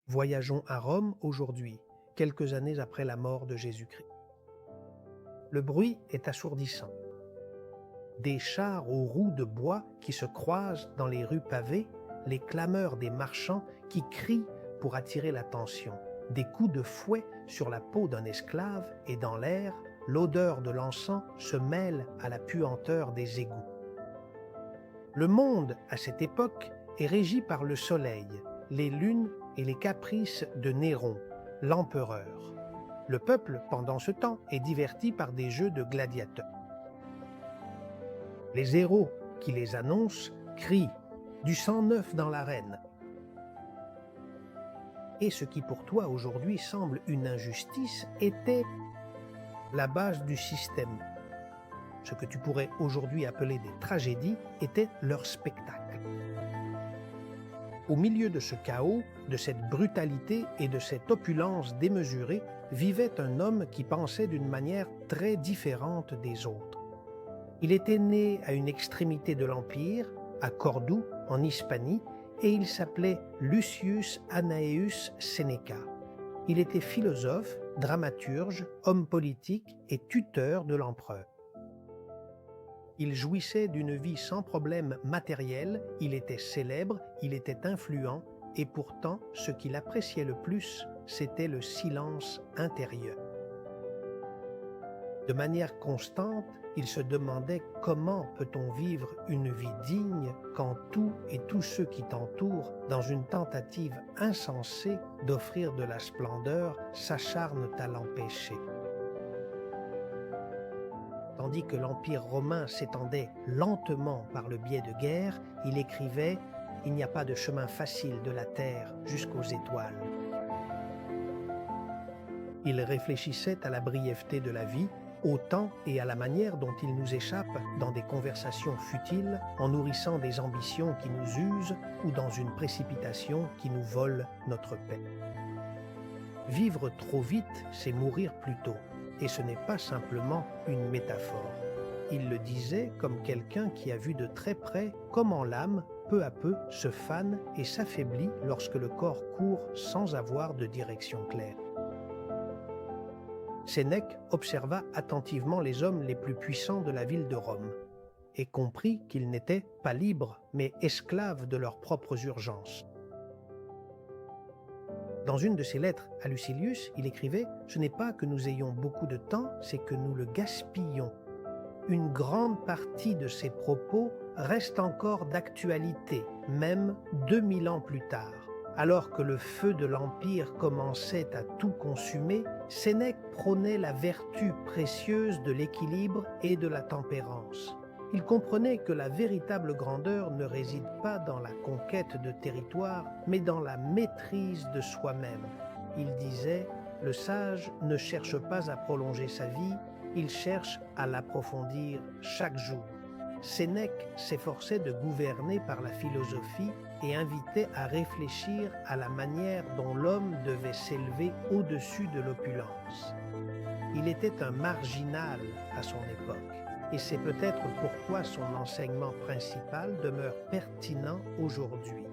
Voyageons à Rome aujourd'hui, quelques années après la mort de Jésus-Christ. Le bruit est assourdissant. Des chars aux roues de bois qui se croisent dans les rues pavées, les clameurs des marchands qui crient pour attirer l'attention, des coups de fouet sur la peau d'un esclave et dans l'air, l'odeur de l'encens se mêle à la puanteur des égouts. Le monde, à cette époque, est régi par le soleil, les lunes et les caprices de Néron, l'empereur. Le peuple, pendant ce temps, est diverti par des jeux de gladiateurs. Les héros qui les annoncent crient « Du sang neuf dans l'arène ». Et ce qui pour toi aujourd'hui semble une injustice était la base du système. Ce que tu pourrais aujourd'hui appeler des tragédies était leur spectacle. Au milieu de ce chaos, de cette brutalité et de cette opulence démesurée, vivait un homme qui pensait d'une manière très différente des autres. Il était né à une extrémité de l'Empire, à Cordoue, en Hispanie, et il s'appelait Lucius Annaeus Seneca. Il était philosophe, dramaturge, homme politique et tuteur de l'empereur. Il jouissait d'une vie sans problème matériel, il était célèbre, il était influent, et pourtant, ce qu'il appréciait le plus, c'était le silence intérieur. De manière constante, il se demandait comment peut-on vivre une vie digne quand tout et tous ceux qui t'entourent, dans une tentative insensée d'offrir de la splendeur, s'acharnent à l'empêcher. Tandis que l'Empire romain s'étendait lentement par le biais de guerres, il écrivait « Il n'y a pas de chemin facile de la terre jusqu'aux étoiles ». Il réfléchissait à la brièveté de la vie, au temps et à la manière dont il nous échappe dans des conversations futiles, en nourrissant des ambitions qui nous usent ou dans une précipitation qui nous vole notre paix. Vivre trop vite, c'est mourir plus tôt. Et ce n'est pas simplement une métaphore. Il le disait comme quelqu'un qui a vu de très près comment l'âme, peu à peu, se fane et s'affaiblit lorsque le corps court sans avoir de direction claire. Sénèque observa attentivement les hommes les plus puissants de la ville de Rome et comprit qu'ils n'étaient pas libres, mais esclaves de leurs propres urgences. Dans une de ses lettres à Lucilius, il écrivait « Ce n'est pas que nous ayons beaucoup de temps, c'est que nous le gaspillons. » Une grande partie de ses propos reste encore d'actualité, même 2000 ans plus tard. Alors que le feu de l'Empire commençait à tout consumer, Sénèque prônait la vertu précieuse de l'équilibre et de la tempérance. Il comprenait que la véritable grandeur ne réside pas dans la conquête de territoire, mais dans la maîtrise de soi-même. Il disait « Le sage ne cherche pas à prolonger sa vie, il cherche à l'approfondir chaque jour. » Sénèque s'efforçait de gouverner par la philosophie et invitait à réfléchir à la manière dont l'homme devait s'élever au-dessus de l'opulence. Il était un marginal à son époque. Et c'est peut-être pourquoi son enseignement principal demeure pertinent aujourd'hui.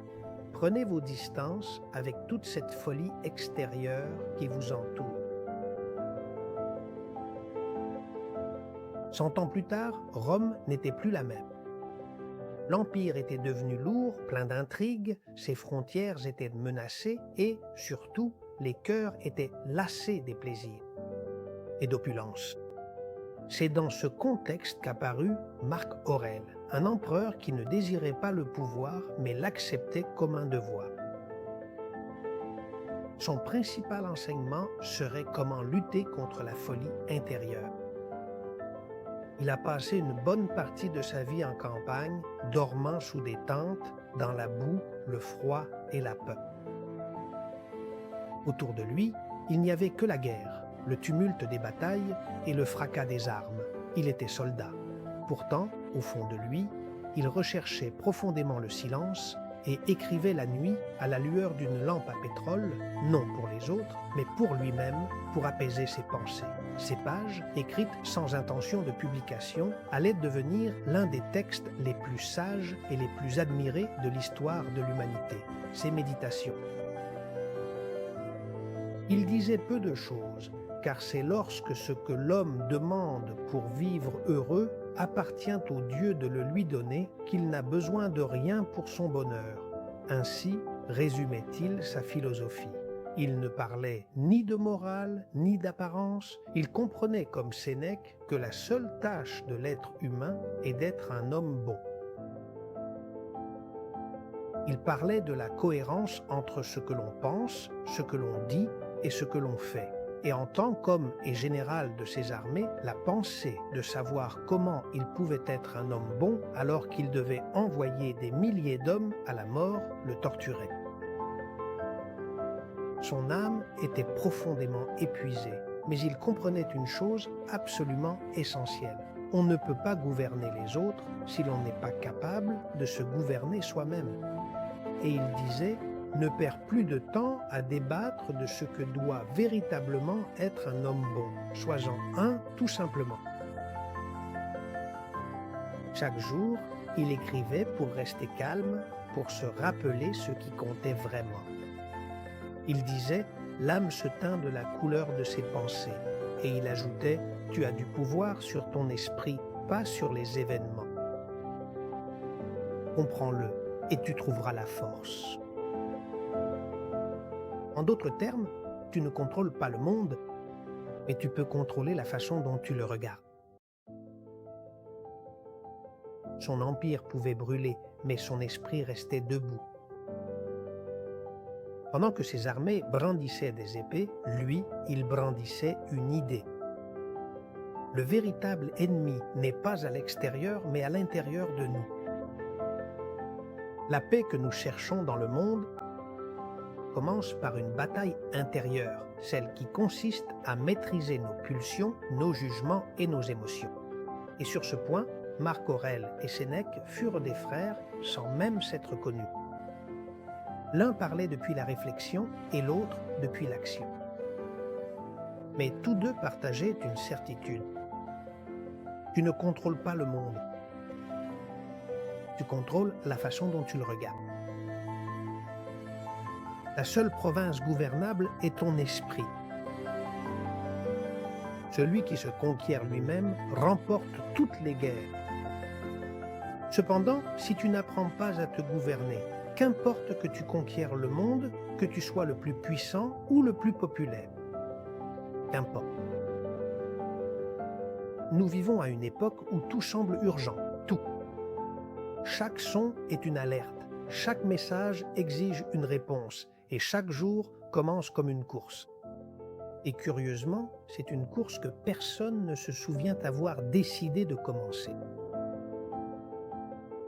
Prenez vos distances avec toute cette folie extérieure qui vous entoure. 100 ans plus tard, Rome n'était plus la même. L'Empire était devenu lourd, plein d'intrigues, ses frontières étaient menacées et, surtout, les cœurs étaient lassés des plaisirs et d'opulence. C'est dans ce contexte qu'apparut Marc Aurèle, un empereur qui ne désirait pas le pouvoir, mais l'acceptait comme un devoir. Son principal enseignement serait comment lutter contre la folie intérieure. Il a passé une bonne partie de sa vie en campagne, dormant sous des tentes, dans la boue, le froid et la peur. Autour de lui, il n'y avait que la guerre, le tumulte des batailles et le fracas des armes. Il était soldat. Pourtant, au fond de lui, il recherchait profondément le silence et écrivait la nuit à la lueur d'une lampe à pétrole, non pour les autres, mais pour lui-même, pour apaiser ses pensées. Ces pages, écrites sans intention de publication, allaient devenir l'un des textes les plus sages et les plus admirés de l'histoire de l'humanité. Ses méditations. Il disait peu de choses, car c'est lorsque ce que l'homme demande pour vivre heureux appartient au Dieu de le lui donner qu'il n'a besoin de rien pour son bonheur. Ainsi résumait-il sa philosophie. Il ne parlait ni de morale, ni d'apparence. Il comprenait, comme Sénèque, que la seule tâche de l'être humain est d'être un homme bon. Il parlait de la cohérence entre ce que l'on pense, ce que l'on dit et ce que l'on fait. Et en tant qu'homme et général de ses armées, la pensée de savoir comment il pouvait être un homme bon alors qu'il devait envoyer des milliers d'hommes à la mort le torturait. Son âme était profondément épuisée, mais il comprenait une chose absolument essentielle. On ne peut pas gouverner les autres si l'on n'est pas capable de se gouverner soi-même. Et il disait: ne perds plus de temps à débattre de ce que doit véritablement être un homme bon. Sois-en un, tout simplement. Chaque jour, il écrivait pour rester calme, pour se rappeler ce qui comptait vraiment. Il disait: l'âme se teint de la couleur de ses pensées. Et il ajoutait: tu as du pouvoir sur ton esprit, pas sur les événements. Comprends-le, et tu trouveras la force. En d'autres termes, tu ne contrôles pas le monde, mais tu peux contrôler la façon dont tu le regardes. Son empire pouvait brûler, mais son esprit restait debout. Pendant que ses armées brandissaient des épées, lui, il brandissait une idée. Le véritable ennemi n'est pas à l'extérieur, mais à l'intérieur de nous. La paix que nous cherchons dans le monde commence par une bataille intérieure, celle qui consiste à maîtriser nos pulsions, nos jugements et nos émotions. Et sur ce point, Marc Aurèle et Sénèque furent des frères sans même s'être connus. L'un parlait depuis la réflexion et l'autre depuis l'action. Mais tous deux partageaient une certitude. Tu ne contrôles pas le monde. Tu contrôles la façon dont tu le regardes. La seule province gouvernable est ton esprit. Celui qui se conquiert lui-même remporte toutes les guerres. Cependant, si tu n'apprends pas à te gouverner, qu'importe que tu conquières le monde, que tu sois le plus puissant ou le plus populaire. Qu'importe. Nous vivons à une époque où tout semble urgent, tout. Chaque son est une alerte, chaque message exige une réponse et chaque jour commence comme une course. Et curieusement, c'est une course que personne ne se souvient avoir décidé de commencer.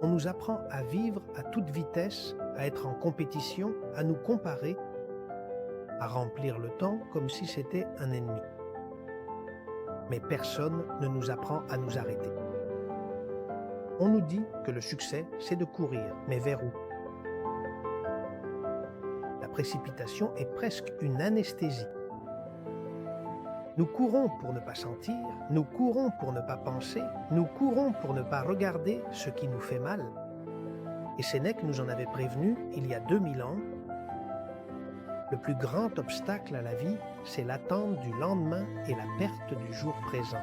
On nous apprend à vivre à toute vitesse, à être en compétition, à nous comparer, à remplir le temps comme si c'était un ennemi. Mais personne ne nous apprend à nous arrêter. On nous dit que le succès, c'est de courir, mais vers où? La précipitation est presque une anesthésie. Nous courons pour ne pas sentir, nous courons pour ne pas penser, nous courons pour ne pas regarder ce qui nous fait mal. Et Sénèque nous en avait prévenu il y a 2000 ans. Le plus grand obstacle à la vie, c'est l'attente du lendemain et la perte du jour présent.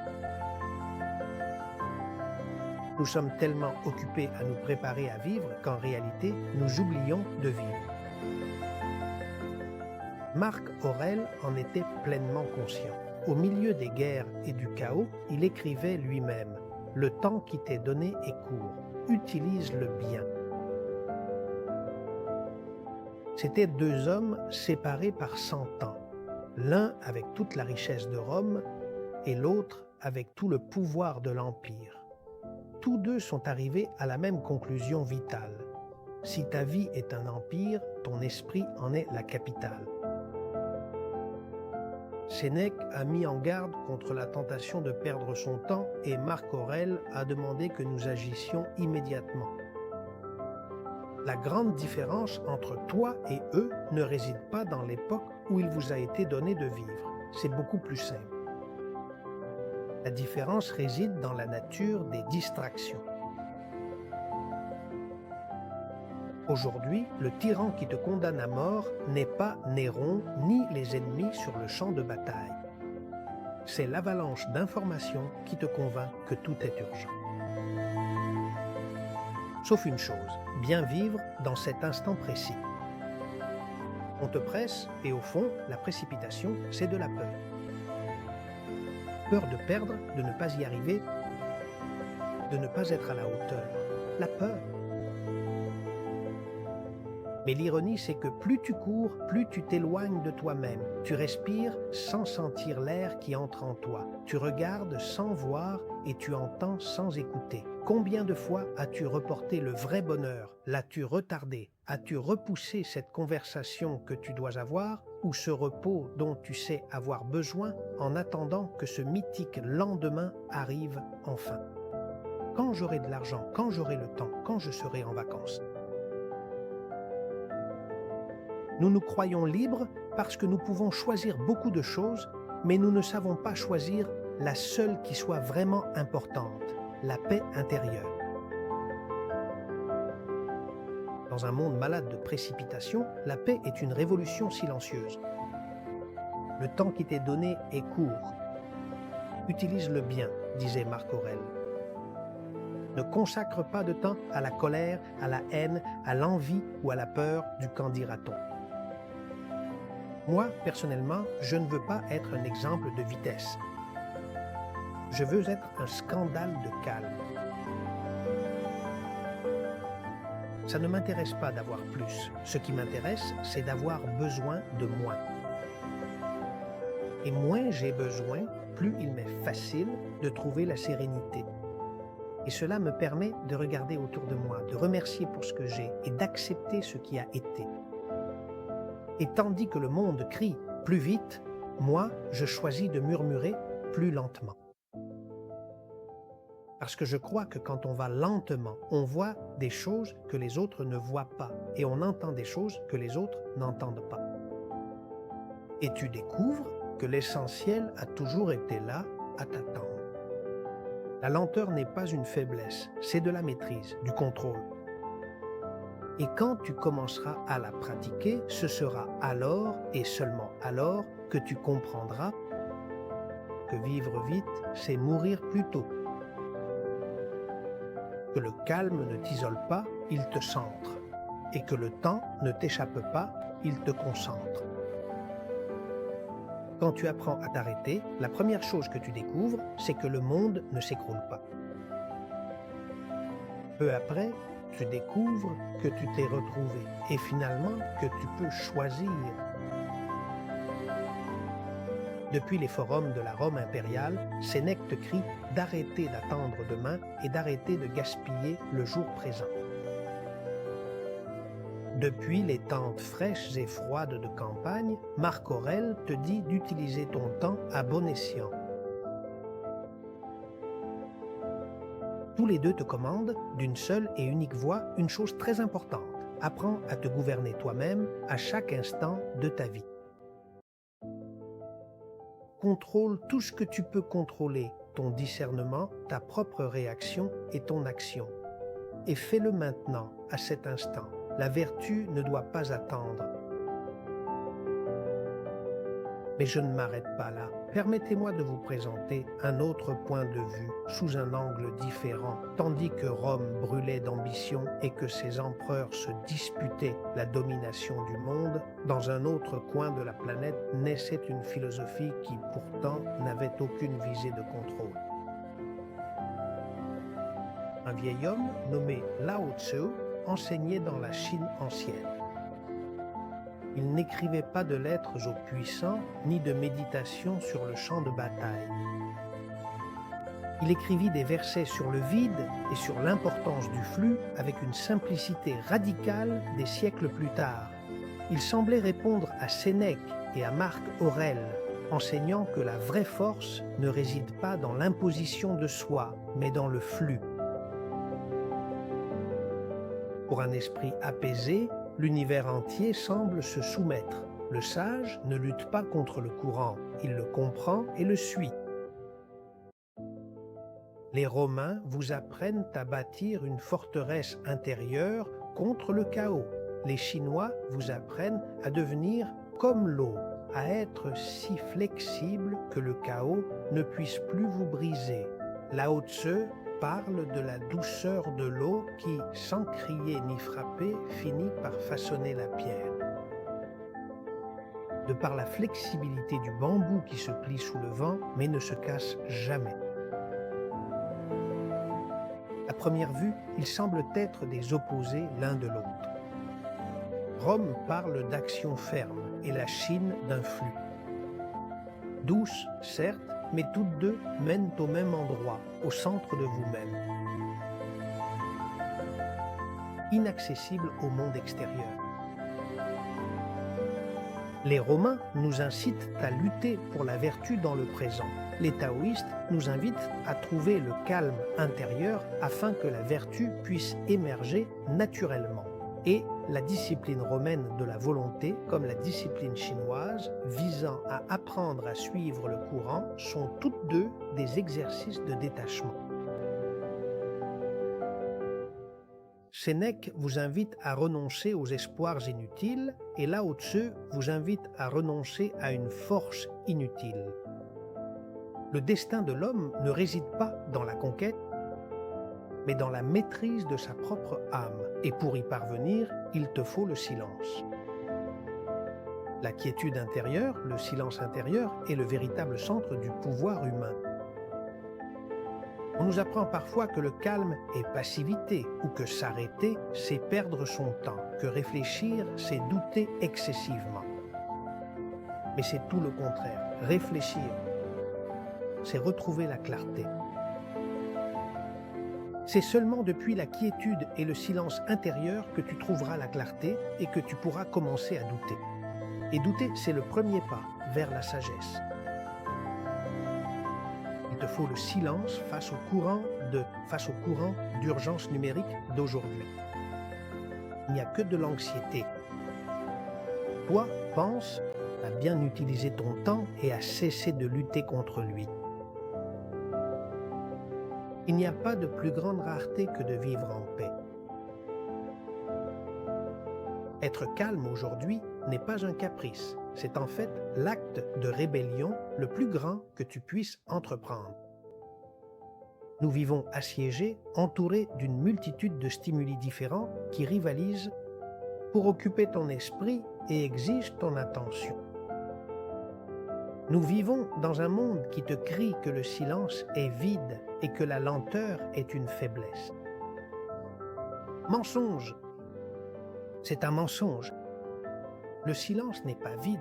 Nous sommes tellement occupés à nous préparer à vivre qu'en réalité, nous oublions de vivre. Marc Aurèle en était pleinement conscient. Au milieu des guerres et du chaos, il écrivait lui-même: « Le temps qui t'est donné est court, utilise-le bien. » C'étaient deux hommes séparés par 100 ans, l'un avec toute la richesse de Rome et l'autre avec tout le pouvoir de l'Empire. Tous deux sont arrivés à la même conclusion vitale. Si ta vie est un empire, ton esprit en est la capitale. Sénèque a mis en garde contre la tentation de perdre son temps et Marc Aurèle a demandé que nous agissions immédiatement. La grande différence entre toi et eux ne réside pas dans l'époque où il vous a été donné de vivre. C'est beaucoup plus simple. La différence réside dans la nature des distractions. Aujourd'hui, le tyran qui te condamne à mort n'est pas Néron ni les ennemis sur le champ de bataille. C'est l'avalanche d'informations qui te convainc que tout est urgent. Sauf une chose, bien vivre dans cet instant précis. On te presse et au fond, la précipitation, c'est de la peur. Peur de perdre, de ne pas y arriver, de ne pas être à la hauteur. La peur. Mais l'ironie, c'est que plus tu cours, plus tu t'éloignes de toi-même. Tu respires sans sentir l'air qui entre en toi. Tu regardes sans voir et tu entends sans écouter. Combien de fois as-tu reporté le vrai bonheur? L'as-tu retardé? As-tu repoussé cette conversation que tu dois avoir ou ce repos dont tu sais avoir besoin en attendant que ce mythique lendemain arrive enfin? Quand j'aurai de l'argent, quand j'aurai le temps, quand je serai en vacances? Nous nous croyons libres parce que nous pouvons choisir beaucoup de choses, mais nous ne savons pas choisir la seule qui soit vraiment importante, la paix intérieure. Dans un monde malade de précipitation, la paix est une révolution silencieuse. Le temps qui t'est donné est court. Utilise-le bien, disait Marc Aurèle. Ne consacre pas de temps à la colère, à la haine, à l'envie ou à la peur du qu'en dira-t-on. Moi, personnellement, je ne veux pas être un exemple de vitesse. Je veux être un scandale de calme. Ça ne m'intéresse pas d'avoir plus. Ce qui m'intéresse, c'est d'avoir besoin de moins. Et moins j'ai besoin, plus il m'est facile de trouver la sérénité. Et cela me permet de regarder autour de moi, de remercier pour ce que j'ai et d'accepter ce qui a été. Et tandis que le monde crie plus vite, moi, je choisis de murmurer plus lentement. Parce que je crois que quand on va lentement, on voit des choses que les autres ne voient pas et on entend des choses que les autres n'entendent pas. Et tu découvres que l'essentiel a toujours été là à t'attendre. La lenteur n'est pas une faiblesse, c'est de la maîtrise, du contrôle. Et quand tu commenceras à la pratiquer, ce sera alors et seulement alors que tu comprendras que vivre vite, c'est mourir plus tôt. Que le calme ne t'isole pas, il te centre. Et que le temps ne t'échappe pas, il te concentre. Quand tu apprends à t'arrêter, la première chose que tu découvres, c'est que le monde ne s'écroule pas. Peu après, tu découvres que tu t'es retrouvé et finalement que tu peux choisir. Depuis les forums de la Rome impériale, Sénèque te crie d'arrêter d'attendre demain et d'arrêter de gaspiller le jour présent. Depuis les tentes fraîches et froides de campagne, Marc Aurèle te dit d'utiliser ton temps à bon escient. Tous les deux te commandent, d'une seule et unique voix, une chose très importante. Apprends à te gouverner toi-même à chaque instant de ta vie. Contrôle tout ce que tu peux contrôler, ton discernement, ta propre réaction et ton action. Et fais-le maintenant, à cet instant. La vertu ne doit pas attendre. Mais je ne m'arrête pas là. Permettez-moi de vous présenter un autre point de vue, sous un angle différent. Tandis que Rome brûlait d'ambition et que ses empereurs se disputaient la domination du monde, dans un autre coin de la planète naissait une philosophie qui pourtant n'avait aucune visée de contrôle. Un vieil homme nommé Lao Tzu enseignait dans la Chine ancienne. Il n'écrivait pas de lettres aux puissants, ni de méditations sur le champ de bataille. Il écrivit des versets sur le vide et sur l'importance du flux avec une simplicité radicale des siècles plus tard. Il semblait répondre à Sénèque et à Marc Aurèle, enseignant que la vraie force ne réside pas dans l'imposition de soi, mais dans le flux. Pour un esprit apaisé, l'univers entier semble se soumettre. Le sage ne lutte pas contre le courant, il le comprend et le suit. Les Romains vous apprennent à bâtir une forteresse intérieure contre le chaos. Les Chinois vous apprennent à devenir comme l'eau, à être si flexible que le chaos ne puisse plus vous briser. Lao Tse parle de la douceur de l'eau qui, sans crier ni frapper, finit par façonner la pierre. De par la flexibilité du bambou qui se plie sous le vent, mais ne se casse jamais. À première vue, ils semblent être des opposés l'un de l'autre. Rome parle d'action ferme et la Chine d'un flux. Douces, certes, mais toutes deux mènent au même endroit, au centre de vous-même. Inaccessible au monde extérieur. Les Romains nous incitent à lutter pour la vertu dans le présent. Les taoïstes nous invitent à trouver le calme intérieur afin que la vertu puisse émerger naturellement. Et la discipline romaine de la volonté, comme la discipline chinoise, visant à apprendre à suivre le courant, sont toutes deux des exercices de détachement. Sénèque vous invite à renoncer aux espoirs inutiles et Lao Tse vous invite à renoncer à une force inutile. Le destin de l'homme ne réside pas dans la conquête, mais dans la maîtrise de sa propre âme. Et pour y parvenir, il te faut le silence. La quiétude intérieure, le silence intérieur, est le véritable centre du pouvoir humain. On nous apprend parfois que le calme est passivité, ou que s'arrêter, c'est perdre son temps, que réfléchir, c'est douter excessivement. Mais c'est tout le contraire. Réfléchir, c'est retrouver la clarté. C'est seulement depuis la quiétude et le silence intérieur que tu trouveras la clarté et que tu pourras commencer à douter. Et douter, c'est le premier pas vers la sagesse. Il te faut le silence face au courant d'urgence numérique d'aujourd'hui. Il n'y a que de l'anxiété. Toi, pense à bien utiliser ton temps et à cesser de lutter contre lui. Il n'y a pas de plus grande rareté que de vivre en paix. Être calme aujourd'hui n'est pas un caprice, c'est en fait l'acte de rébellion le plus grand que tu puisses entreprendre. Nous vivons assiégés, entourés d'une multitude de stimuli différents qui rivalisent pour occuper ton esprit et exigent ton attention. Nous vivons dans un monde qui te crie que le silence est vide et que la lenteur est une faiblesse. Mensonge! C'est un mensonge. Le silence n'est pas vide.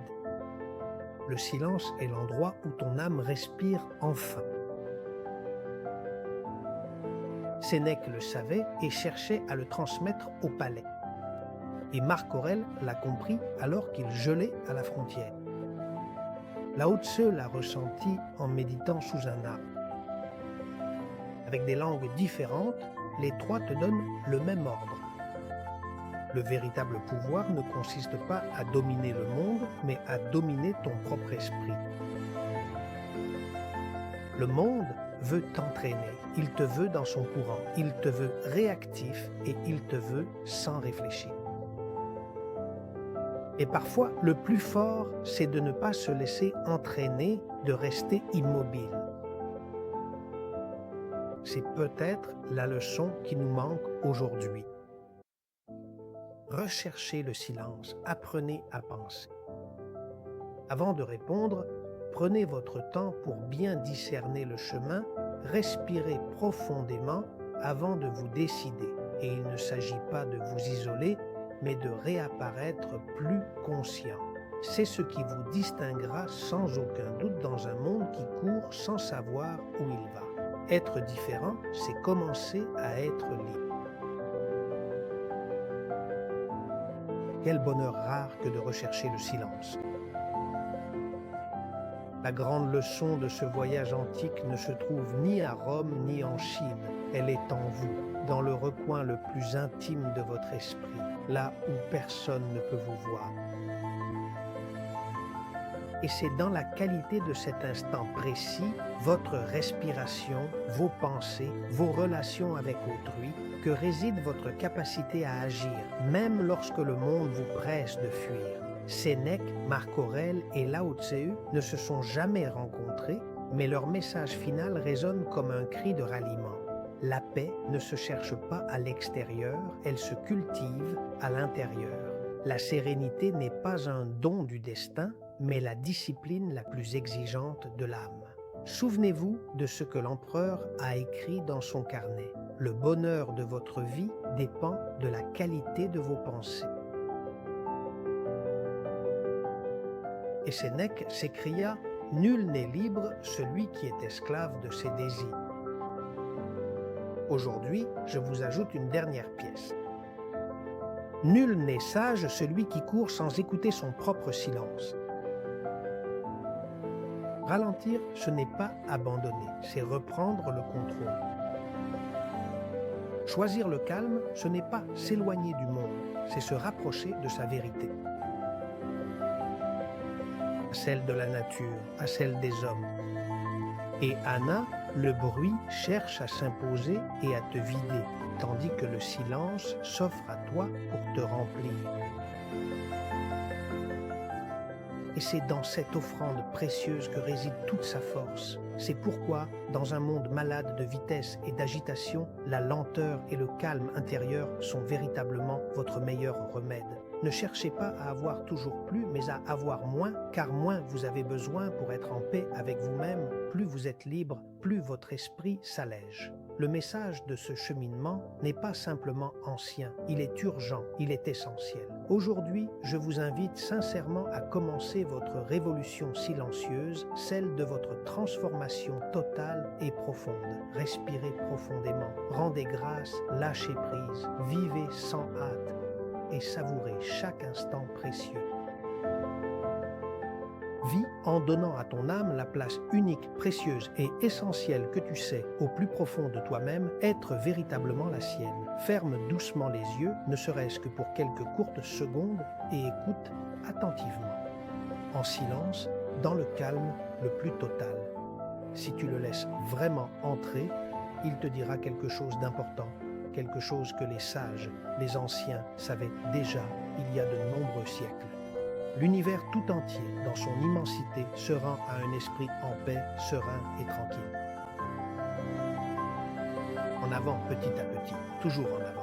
Le silence est l'endroit où ton âme respire enfin. Sénèque le savait et cherchait à le transmettre au palais. Et Marc Aurèle l'a compris alors qu'il gelait à la frontière. Lao Tse l'a ressenti en méditant sous un arbre. Avec des langues différentes, les trois te donnent le même ordre. Le véritable pouvoir ne consiste pas à dominer le monde, mais à dominer ton propre esprit. Le monde veut t'entraîner, il te veut dans son courant, il te veut réactif et il te veut sans réfléchir. Et parfois, le plus fort, c'est de ne pas se laisser entraîner, de rester immobile. C'est peut-être la leçon qui nous manque aujourd'hui. Recherchez le silence, apprenez à penser. Avant de répondre, prenez votre temps pour bien discerner le chemin, respirez profondément avant de vous décider. Et il ne s'agit pas de vous isoler, mais de réapparaître plus conscient. C'est ce qui vous distinguera sans aucun doute dans un monde qui court sans savoir où il va. Être différent, c'est commencer à être libre. Quel bonheur rare que de rechercher le silence. La grande leçon de ce voyage antique ne se trouve ni à Rome ni en Chine. Elle est en vous, dans le recoin le plus intime de votre esprit, là où personne ne peut vous voir. et c'est dans la qualité de cet instant précis, votre respiration, vos pensées, vos relations avec autrui, que réside votre capacité à agir, même lorsque le monde vous presse de fuir. Sénèque, Marc Aurèle et Lao Tse ne se sont jamais rencontrés, mais leur message final résonne comme un cri de ralliement. La paix ne se cherche pas à l'extérieur, elle se cultive à l'intérieur. La sérénité n'est pas un don du destin, mais la discipline la plus exigeante de l'âme. Souvenez-vous de ce que l'empereur a écrit dans son carnet. Le bonheur de votre vie dépend de la qualité de vos pensées. Et Sénèque s'écria « Nul n'est libre, celui qui est esclave de ses désirs ». Aujourd'hui, je vous ajoute une dernière pièce. Nul n'est sage, celui qui court sans écouter son propre silence. Ralentir, ce n'est pas abandonner, c'est reprendre le contrôle. Choisir le calme, ce n'est pas s'éloigner du monde, c'est se rapprocher de sa vérité. Celle de la nature, à celle des hommes. Et Anna, le bruit cherche à s'imposer et à te vider, tandis que le silence s'offre à toi pour te remplir. Et c'est dans cette offrande précieuse que réside toute sa force. C'est pourquoi, dans un monde malade de vitesse et d'agitation, la lenteur et le calme intérieur sont véritablement votre meilleur remède. Ne cherchez pas à avoir toujours plus, mais à avoir moins, car moins vous avez besoin pour être en paix avec vous-même. Plus vous êtes libre, plus votre esprit s'allège. Le message de ce cheminement n'est pas simplement ancien, il est urgent, il est essentiel. Aujourd'hui, je vous invite sincèrement à commencer votre révolution silencieuse, celle de votre transformation totale et profonde. Respirez profondément, rendez grâce, lâchez prise, vivez sans hâte et savourez chaque instant précieux. Vis en donnant à ton âme la place unique, précieuse et essentielle que tu sais, au plus profond de toi-même, être véritablement la sienne. Ferme doucement les yeux, ne serait-ce que pour quelques courtes secondes, et écoute attentivement. En silence, dans le calme le plus total. Si tu le laisses vraiment entrer, il te dira quelque chose d'important, quelque chose que les sages, les anciens, savaient déjà il y a de nombreux siècles. L'univers tout entier, dans son immensité, se rend à un esprit en paix, serein et tranquille. En avant petit à petit, toujours en avant.